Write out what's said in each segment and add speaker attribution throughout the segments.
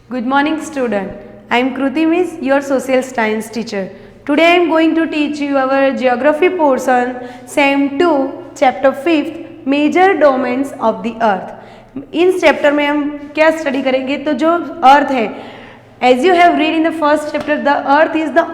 Speaker 1: Good morning, student. I am Kruti Miss, your social science teacher. Today I am going to teach you our geography portion, Sem 2, chapter 5th, Major Domains of the Earth. इस chapter में हम क्या study करेंगे? तो जो अर्थ है, as you have read in the first chapter, the Earth is the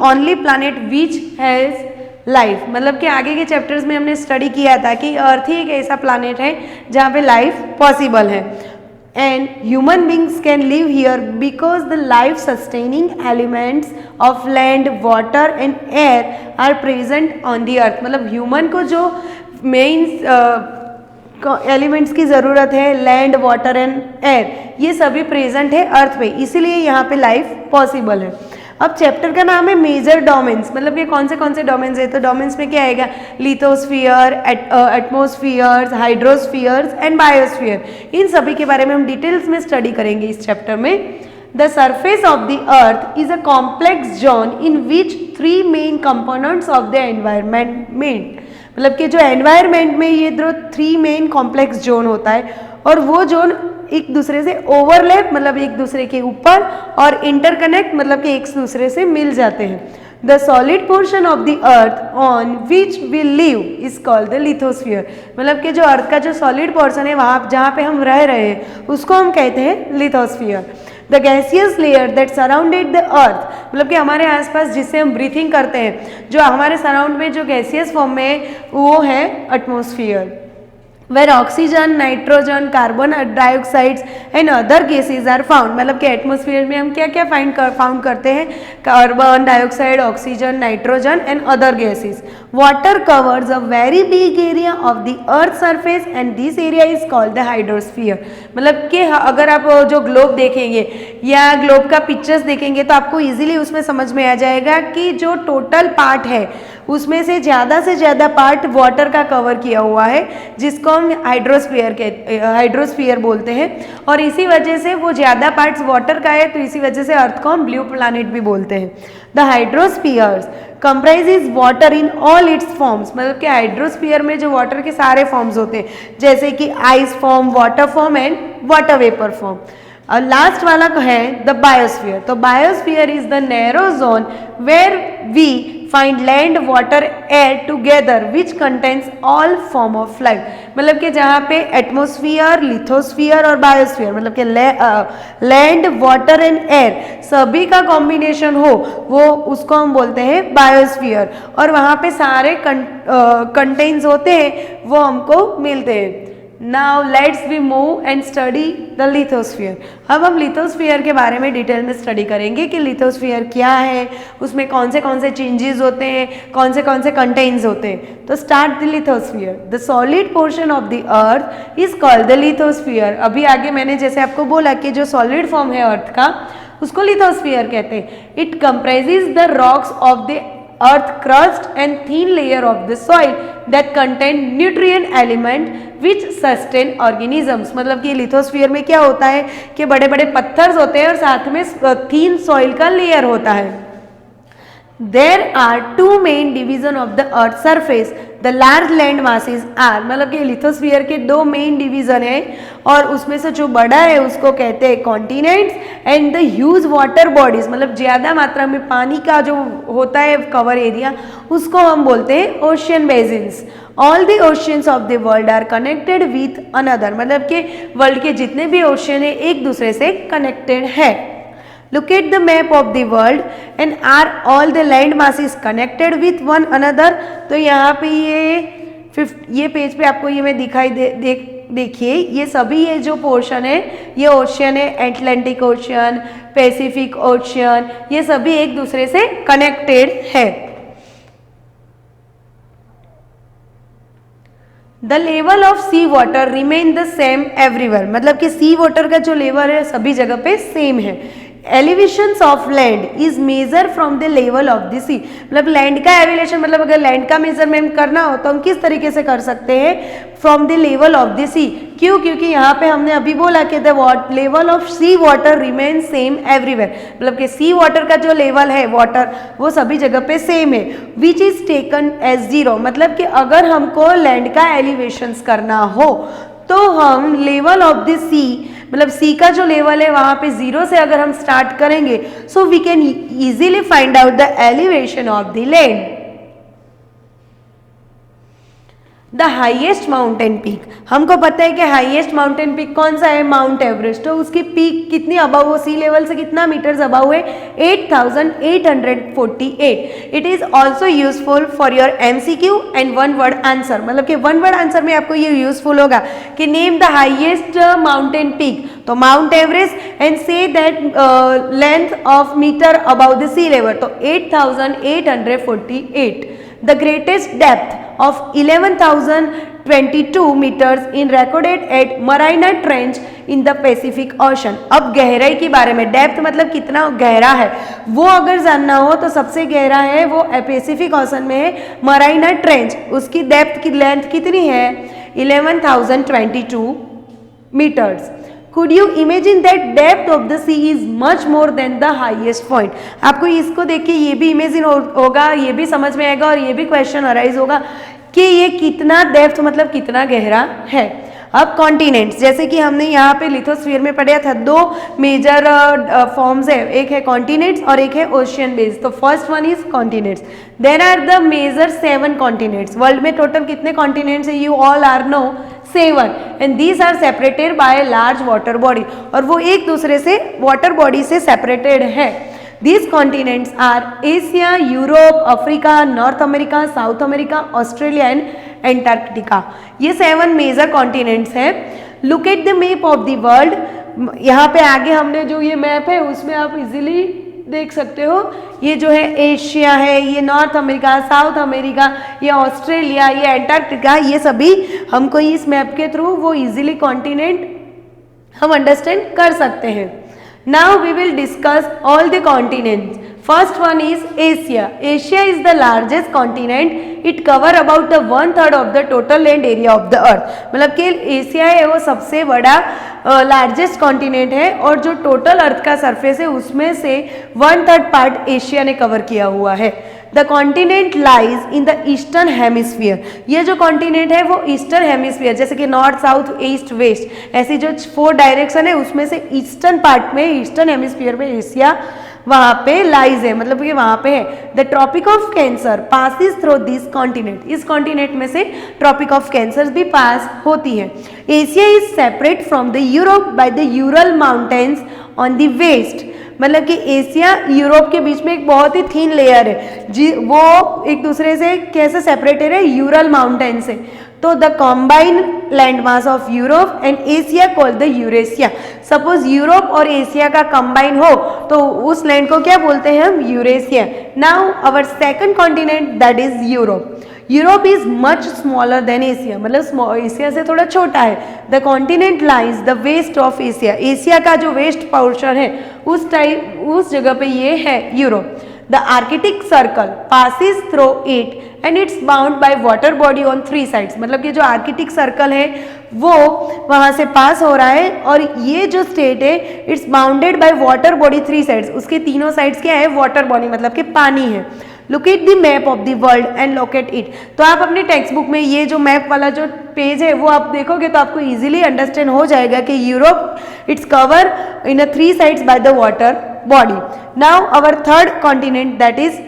Speaker 1: only planet which has life, मतलब कि आगे के चैप्टर्स में हमने स्टडी किया था कि अर्थ ही एक ऐसा प्लानट है जहाँ पे लाइफ पॉसिबल है and human beings can live here because the life sustaining elements of land water and air are present on the earth. मतलब ह्यूमन को जो मेन एलिमेंट्स की ज़रूरत है, लैंड वाटर एंड एयर, ये सभी प्रेजेंट है अर्थ पे, इसीलिए यहाँ पे लाइफ पॉसिबल है। अब चैप्टर का नाम है मेजर डोमेन्स, मतलब ये कौन से डोमेन्स है? तो डोमेन्स में क्या आएगा? Lithosphere, atmospheres, hydrospheres and biosphere. इन सभी के बारे में हम डिटेल्स में स्टडी करेंगे इस चैप्टर में। The surface of the earth is a complex zone in which three main components of the environment, मतलब कि जो एनवायरमेंट में ये जो थ्री मेन कॉम्प्लेक्स जोन होता है और वो जोन एक दूसरे से ओवरलैप, मतलब एक दूसरे के ऊपर, और इंटरकनेक्ट, मतलब कि एक दूसरे से मिल जाते हैं। The solid portion of the earth on which we live is called the lithosphere, मतलब कि जो अर्थ का जो सॉलिड पोर्शन है वहाँ जहाँ पे हम रह रहे हैं उसको हम कहते हैं lithosphere. The gaseous layer that surrounded the earth, मतलब कि हमारे आसपास जिससे हम ब्रीथिंग करते हैं, जो हमारे सराउंड में जो गैसियस फॉर्म में है वो है atmosphere. Where oxygen, nitrogen, carbon dioxide and other gases are found, मतलब कि एटमॉस्फेयर में हम क्या क्या फाउंड करते हैं? Carbon dioxide, oxygen, nitrogen and other gases. Water covers a very big area of the earth surface and this area is called the hydrosphere. मतलब कि अगर आप जो ग्लोब देखेंगे या ग्लोब का पिक्चर्स देखेंगे तो आपको इजीली उसमें समझ में आ जाएगा कि जो टोटल पार्ट है उसमें से ज़्यादा पार्ट वाटर का कवर किया हुआ है, जिसको हम हाइड्रोस्फीयर बोलते हैं। और इसी वजह से वो ज़्यादा पार्ट्स वाटर का है, तो इसी वजह से अर्थ को हम ब्लू प्लैनेट भी बोलते हैं। The hydrospheres comprises water in all its forms, मतलब कि हाइड्रोस्फीयर में जो वाटर के सारे फॉर्म्स होते हैं, जैसे कि ice form, water form and water vapour form. और लास्ट वाला है द बायोस्फीयर। तो biosphere is the narrow zone where we find land, water, air together which contains all form of life, मतलब कि जहाँ पे एटमॉस्फियर, लिथोस्फीयर और biosphere, मतलब कि लैंड, वाटर एंड एयर सभी का कॉम्बिनेशन हो, वो उसको हम बोलते हैं बायोस्फीयर। और वहाँ पे सारे कंटेन्स होते हैं, वो हमको मिलते हैं। Now let's we move and study the lithosphere। अब हम लिथोस्फीयर के बारे में डिटेल में स्टडी करेंगे कि लिथोस्फीयर क्या है, उसमें कौन से चेंजेस होते हैं, कौन से कंटेन्स होते हैं। तो start the lithosphere. The solid portion of the earth is called the lithosphere. अभी आगे मैंने जैसे आपको बोला कि जो सॉलिड फॉर्म है अर्थ का उसको लिथोस्फीयर कहते हैं। It comprises the rocks of the earth crust and thin layer of the soil that contain nutrient element which sustain organisms। मतलब कि लिथोस्फीयर में क्या होता है कि बड़े बड़े पत्थर होते हैं और साथ में थीन सॉइल का लेयर होता है। There are two main division of the earth surface, the large land masses are, मतलब कि लिथोस्फीयर के दो मेन डिवीजन है और उसमें से जो बड़ा है उसको कहते हैं continents and the huge water bodies, मतलब ज़्यादा मात्रा में पानी का जो होता है कवर एरिया उसको हम बोलते हैं ocean basins. All the oceans of the world are connected with another, मतलब कि वर्ल्ड के जितने भी ओशियन है एक दूसरे से कनेक्टेड है। Look at the map of the world and are all the land masses connected with one another। तो यहाँ पे ये पेज पे आपको ये मैं दिखाई देखिए, ये सभी ये जो पोर्शन है ये ओशियन है, एटलांटिक ओशियन, पैसिफिक ओशियन, ये सभी एक दूसरे से कनेक्टेड है। The level of sea water remain the same everywhere, मतलब कि सी वाटर का जो लेवल है सभी जगह पे सेम है। Elevations of land is measure from the level of the sea, मतलब लैंड का एलिवेशन, मतलब अगर लैंड का मेजरमेंट करना हो तो हम किस तरीके से कर सकते हैं? From the level of the sea. क्यों? क्योंकि यहाँ पे हमने अभी बोला कि the level of sea water remain same everywhere, मतलब कि सी वाटर का जो लेवल है वाटर वो सभी जगह पे सेम है। Which is taken as zero, मतलब कि अगर हमको लैंड का एलिवेशंस करना हो तो हम लेवल ऑफ द सी मतलब सी का जो लेवल है वहां पे 0 से अगर हम स्टार्ट करेंगे, so we can easily find out the elevation of the land. The highest mountain peak, हमको पता है कि हाइएस्ट माउंटेन पीक कौन सा है, माउंट एवरेस्ट। तो उसकी पीक कितनी अबव, वो सी लेवल से कितना मीटर्स अबव है, 8848। It is also useful for your MCQ and one word answer, मतलब कि वन वर्ड आंसर में आपको ये यूजफुल होगा कि name the highest mountain peak, तो Mount Everest, and say that length of metre above the sea level, तो 8848। The greatest depth of 11,022 meters in recorded at Mariana Trench in the Pacific Ocean। अब गहराई के बारे में, depth मतलब कितना गहरा है, वो अगर जानना हो तो सबसे गहरा है वो पैसिफिक ओशन में है, मराइना ट्रेंच। उसकी डेप्थ की लेंथ कितनी है, 11,022 meters। Could you imagine that depth of the sea is much more than the highest point? आपको इसको देख के ये भी इमेजिन होगा, ये भी समझ में आएगा और ये भी क्वेश्चन अराइज होगा कि ये कितना डेप्थ मतलब कितना गहरा है। अब कॉन्टिनेंट्स, जैसे कि हमने यहाँ पे लिथोस्फीयर में पढ़ा था, दो मेजर फॉर्म्स है, एक है कॉन्टिनेंट्स और एक है ओशियन बेस। तो first one is continents. There are the major 7 continents. World में टोटल कितने कॉन्टिनेंट्स है, you all are know 7, and these are separated by large water body, और वो एक दूसरे से वाटर बॉडी से सेपरेटेड है। These continents are Asia, Europe, Africa, North America, South America, Australia and Antarctica। ये 7 मेजर कॉन्टिनेंट्स हैं। Look at the map of the world। यहाँ पे आगे हमने जो ये मैप है उसमें आप इजीली देख सकते हो, ये जो है एशिया है, ये नॉर्थ अमेरिका, साउथ अमेरिका, ये ऑस्ट्रेलिया, ये एंटार्क्टिका, ये सभी हमको इस मैप के थ्रू वो इजीली कॉन्टिनेंट हम अंडरस्टैंड कर सकते हैं। Now we will discuss all the continents. First one is Asia. Asia is the largest continent. It cover about the 1/3 of the total land area of the earth। मतलब कि Asia है वो सबसे बड़ा लार्जेस्ट कॉन्टिनेंट है, और जो total अर्थ का सरफेस है उसमें से 1/3 पार्ट एशिया ने कवर किया हुआ है। The continent lies in the eastern hemisphere. ये जो कॉन्टिनेंट है वो ईस्टर्न हेमिस्फीयर, जैसे कि नॉर्थ, साउथ, ईस्ट, वेस्ट, ऐसी जो 4 डायरेक्शन है उसमें से ईस्टर्न पार्ट में, ईस्टर्न हेमिस्फीयर में एशिया वहां पे लाइज है, मतलब कि वहां पे है। The Tropic of Cancer passes through this continent. इस कॉन्टिनेंट में से ट्रॉपिक ऑफ कैंसर भी पास होती है। Asia is separate from the Europe by the Ural mountains on the west. मतलब कि एशिया यूरोप के बीच में एक बहुत ही थिन लेयर है जी, वो एक दूसरे से कैसे सेपरेटेड है, यूरल माउंटेन से। तो the combined land mass of Europe and Asia called the Eurasia. Suppose Europe और एशिया का कंबाइन हो तो उस लैंड को क्या बोलते हैं हम, Eurasia. Now our second continent that is Europe. Europe is much smaller than Asia, मतलब एशिया से थोड़ा छोटा है। The continent lies the west of Asia. Asia का जो वेस्ट पोर्शन है उस जगह पे ये है Europe. The Arctic circle passes through it and it's bound by water body on 3 sides. मतलब कि जो आर्कटिक सर्कल है वो वहां से पास हो रहा है, और ये जो स्टेट है it's bounded by water body 3 sides. उसके तीनों साइड्स क्या है, वाटर बॉडी, मतलब कि पानी है। Look at the map of the world and locate it. तो आप अपने टेक्स्ट बुक में ये जो मैप वाला जो पेज है वो आप देखोगे तो आपको इजीली अंडरस्टैंड हो जाएगा कि Europe its cover in 3 sides by the water body. Now our third continent that is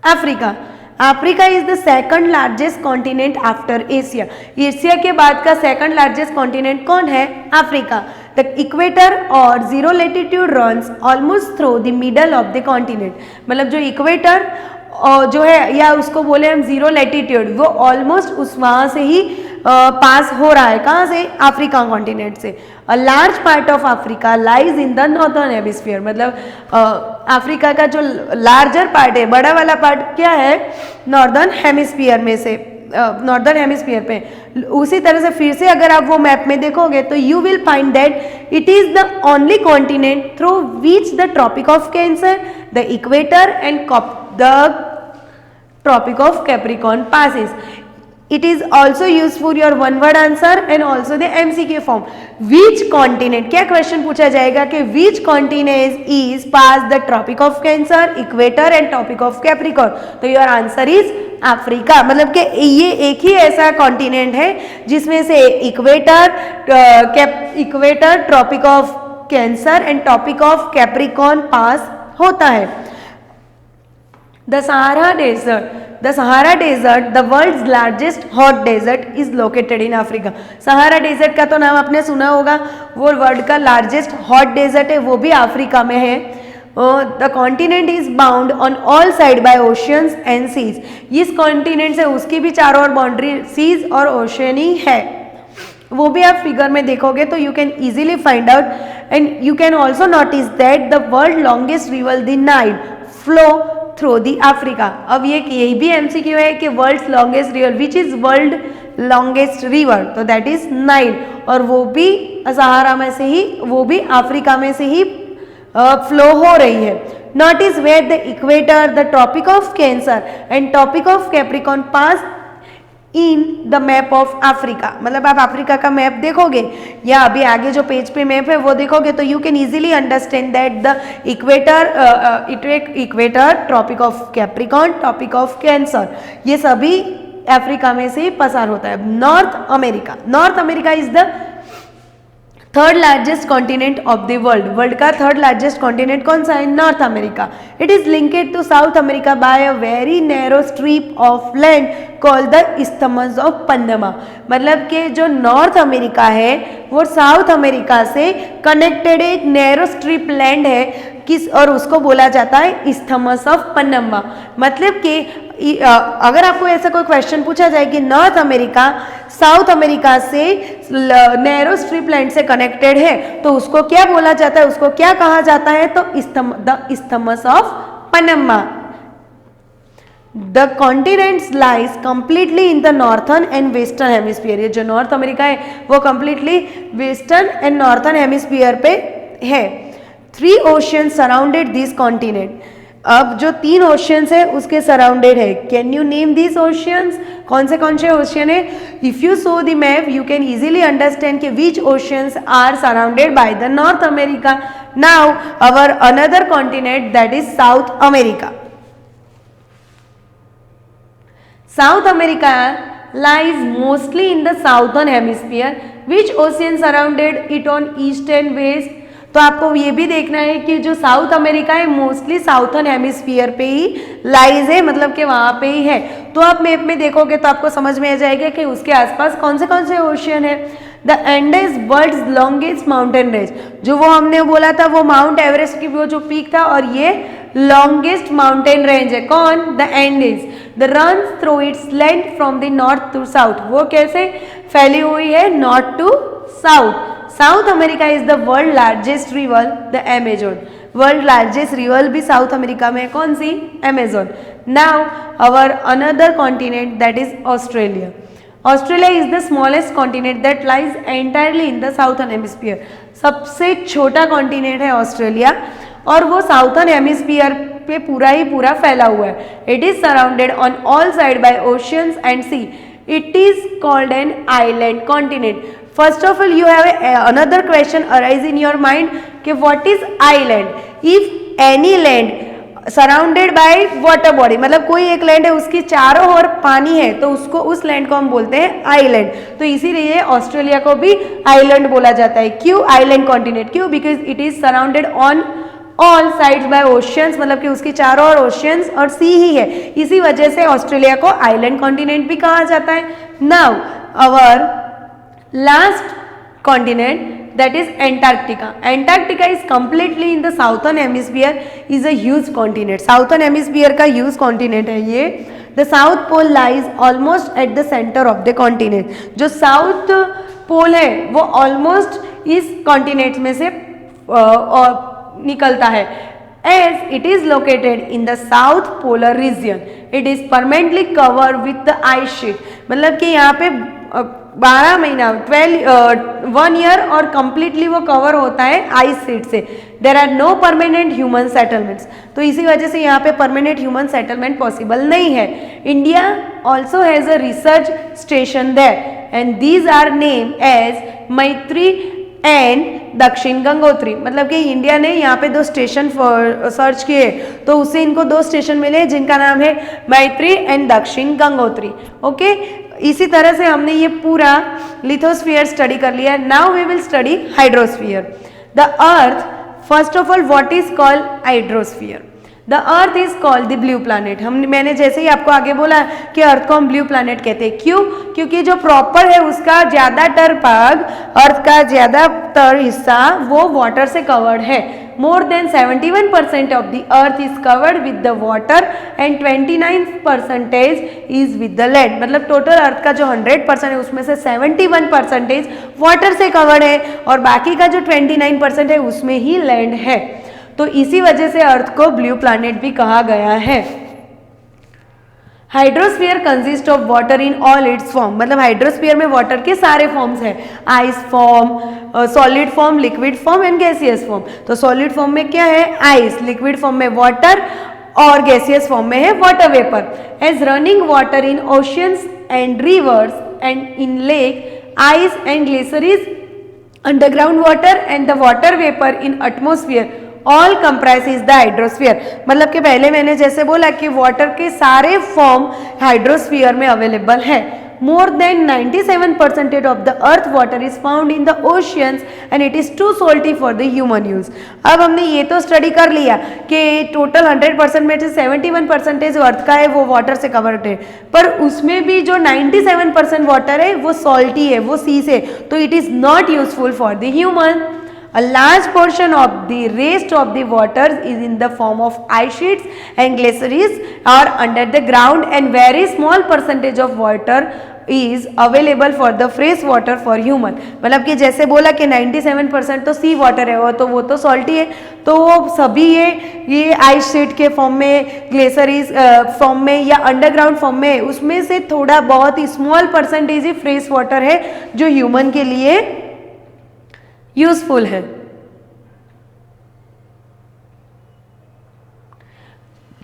Speaker 1: Africa. Africa is the second largest continent after Asia. Asia के बाद का सेकंड लार्जेस्ट कॉन्टिनेंट कौन है, अफ्रीका। द इक्वेटर और zero latitude runs almost through the middle of the continent. मतलब जो equator जो है, या उसको बोले हम जीरो लेटीट्यूड, वो ऑलमोस्ट उस वहाँ से ही पास हो रहा है। कहाँ से, अफ्रीका कॉन्टिनेंट से। A large part of Africa lies in the northern hemisphere. मतलब अफ्रीका का जो लार्जर पार्ट है, बड़ा वाला पार्ट क्या है, नॉर्दर्न हेमिस्फीयर में से, नॉर्दर्न हेमिस्फीयर पे। उसी तरह से फिर से अगर आप वो मैप में देखोगे तो you will find that it is the only continent through which the Tropic of Cancer, the equator and the Tropic of Capricorn passes। It is also used for your one word answer and also the MCQ form। Which continent, क्या question पूछा जाएगा कि which continent is past the tropic of Cancer, equator and tropic of Capricorn। तो your answer is Africa, मतलब कि ये एक ही ऐसा कॉन्टिनेंट है जिसमें से equator, tropic of Cancer and Tropic of Capricorn pass होता है। The Sahara desert, the world's largest hot desert, is located in Africa. Sahara desert का तो नाम आपने सुना होगा, वो वर्ल्ड का लार्जेस्ट हॉट डेजर्ट है, वो भी अफ्रीका में है। The continent is bound on all side by oceans and seas. इस कॉन्टिनेंट से उसकी भी चारों ओर बाउंड्री सीज और ओशियन ही है, वो भी आप फिगर में देखोगे तो you can easily find out. And you can also notice that the world longest river the Nile flow through the Africa. अब ये भी एमसीक्यू है कि world longest river, which is world longest river, तो that is Nile, और वो भी सहारा में से ही, वो भी अफ्रीका में से ही फ्लो हो रही है। Notice where the equator, the Tropic of Cancer and Tropic of Capricorn pass in the map of Africa. मतलब आप अफ्रीका का मैप देखोगे या अभी आगे जो पेज पे मैप है वो देखोगे तो you can easily understand that the equator, tropic of capricorn, tropic of cancer, ये सभी अफ्रीका में से ही पसार होता है। North America is the third largest continent of the world का थर्ड लार्जेस्ट कॉन्टिनेंट कौन सा है? North America. It is linked to south America by a very narrow strip of land called the isthmus of Panama. मतलब कि जो north America है वो south America से कनेक्टेड एक नैरो स्ट्रिप लैंड है और उसको बोला जाता है इस्थमस ऑफ पन्नमा। मतलब कि अगर आपको ऐसा कोई क्वेश्चन पूछा जाए कि नॉर्थ अमेरिका साउथ अमेरिका से नैरो स्ट्रिप लैंड से कनेक्टेड है तो उसको क्या बोला जाता है, उसको क्या कहा जाता है? तो the isthmus of Panama. The continents lies completely in the northern and western hemisphere. ये जो नॉर्थ अमेरिका है वो completely western and northern hemisphere पे है। 3 ओशियन सराउंडेड दिस कॉन्टिनेंट। अब जो 3 ओशियंस है उसके सराउंडेड है। Can you name this oceans? कौन से ओशियन है? If you saw the map you can easily understand कि which oceans are surrounded by the north America. Now our another continent that is south America. South America lies mostly in the southern hemisphere. Which ocean surrounded it on east and west? तो आपको ये भी देखना है कि जो south America है mostly southern hemisphere पे ही लाइज है, मतलब कि वहाँ पे ही है। तो आप मैप में देखोगे तो आपको समझ में आ जाएगा कि उसके आसपास कौन से ओशियन है। The Andes world's longest mountain range, जो वो हमने बोला था वो माउंट एवरेस्ट की वो जो पीक था, और ये लॉन्गेस्ट माउंटेन रेंज है। कौन? The Andes. The runs through its length from the north to south. वो कैसे फैली हुई है? North to south. South America is the world largest river, the Amazon. World largest river भी साउथ अमेरिका में कौन सी? Amazon. Now our another continent that is Australia. Australia is the smallest continent that lies entirely in the southern hemisphere. सबसे छोटा continent है Australia और वो southern hemisphere पे पूरा ही पूरा फैला हुआ है। It is surrounded on all side by oceans and sea. It is called an island continent. First of all you have another question arise in your mind कि what is island? If any land surrounded by water body, मतलब कोई एक land है उसकी चारों ओर पानी है तो उसको उस लैंड को हम बोलते हैं आइलैंड। तो इसीलिए ऑस्ट्रेलिया को भी आइलैंड बोला जाता है। क्यों आइलैंड कॉन्टिनेंट? क्यों? Because it is surrounded on all sides by oceans, मतलब कि उसकी चारों ओर ओशियंस और सी ही है, इसी वजह से ऑस्ट्रेलिया को आइलैंड कॉन्टिनेंट भी कहा जाता है। Now our last continent that is Antarctica. Antarctica is completely in the southern hemisphere, is a huge continent. Southern hemisphere का huge continent है ये। The south pole lies almost at the center of the continent. जो south pole है वो almost इस continent में से निकलता है। As it is located in the south polar region, it is permanently covered with the ice sheet. मतलब कि यहाँ पे 12 महीना 1 ईयर और कंप्लीटली वो कवर होता है आइस शीट से। There are no permanent human settlements, तो इसी वजह से यहाँ पे परमानेंट ह्यूमन सेटलमेंट पॉसिबल नहीं है। India also has a research station there and these are name as Maitri and Dakshin Gangotri. मतलब कि इंडिया ने यहाँ पे 2 स्टेशन सर्च किए तो उससे इनको 2 स्टेशन मिले जिनका नाम है मैत्री एंड दक्षिण गंगोत्री। ओके, इसी तरह से हमने ये पूरा लिथोस्फीयर स्टडी कर लिया। Now we will study hydrosphere. The earth, first of all what is called hydrosphere? The earth is called the blue planet. मैंने जैसे ही आपको आगे बोला कि अर्थ को हम ब्लू प्लैनेट कहते हैं। क्यों? क्योंकि जो प्रॉपर है उसका ज्यादातर भाग, अर्थ का ज्यादातर हिस्सा वो वाटर से कवर्ड है। More then 71% of the earth is covered with the water and 29% is with the land. मतलब टोटल अर्थ का जो 100% है उसमें से 71% वाटर से कवर्ड है और बाकी का जो 29% है उसमें ही लैंड है। तो इसी वजह से अर्थ को ब्लू प्लैनेट भी कहा गया है। Hydrosphere consist of water in all its form. मतलब हाइड्रोस्फीयर में वाटर के सारे फॉर्म्स हैं, ice form, solid form, liquid form and gaseous form. तो सॉलिड फॉर्म में क्या है? आइस, लिक्विड फॉर्म में वाटर और गैसियस फॉर्म में है water vapour. As running water in oceans and rivers and in lake, ice and glaciers, underground water and the water vapour in atmosphere all comprise the hydrosphere. मतलब कि पहले मैंने जैसे बोला कि वाटर के सारे फॉर्म हाइड्रोस्फीयर में अवेलेबल है। More than 97% of the earth water is found in the oceans and it is too salty for the human use. अब हमने ये तो स्टडी कर लिया कि टोटल 100% में से 71% जो अर्थ का है वो वाटर से कवर्ड है, पर उसमें भी जो 97% वाटर है वो सॉल्टी है, वो सी से, तो it is not useful for the human. A large portion of the rest of the waters is in the form of ice sheets and glaciers or under the ground, and very small percentage of water is available for the fresh water for human। मतलब कि जैसे बोला कि 97% तो सी water है वो तो salty है, तो वो सभी ये आइस शीट के फॉर्म में, ग्लेशियर्स फॉर्म में या अंडरग्राउंड फॉर्म में, उसमें से थोड़ा बहुत ही स्मॉल परसेंटेज ही फ्रेश वाटर है जो ह्यूमन के लिए यूजफुल है।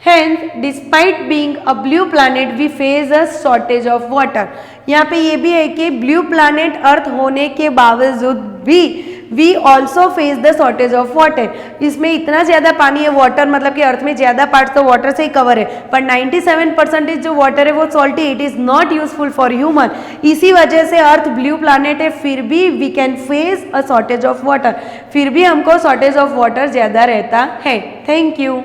Speaker 1: Hence, despite being a blue planet, we face a shortage of water। यहाँ पे ये भी है कि ब्लू प्लैनेट अर्थ होने के बावजूद भी we also face the shortage of water. इसमें इतना ज्यादा पानी है, वाटर मतलब कि अर्थ में ज्यादा पार्ट तो वाटर से ही कवर है, पर 97% जो वाटर है वो salty, it is not useful for human. इसी वजह से अर्थ ब्लू प्लैनेट है, फिर भी we can face a shortage of water, फिर भी हमको शॉर्टेज ऑफ वाटर ज्यादा रहता है। Thank you.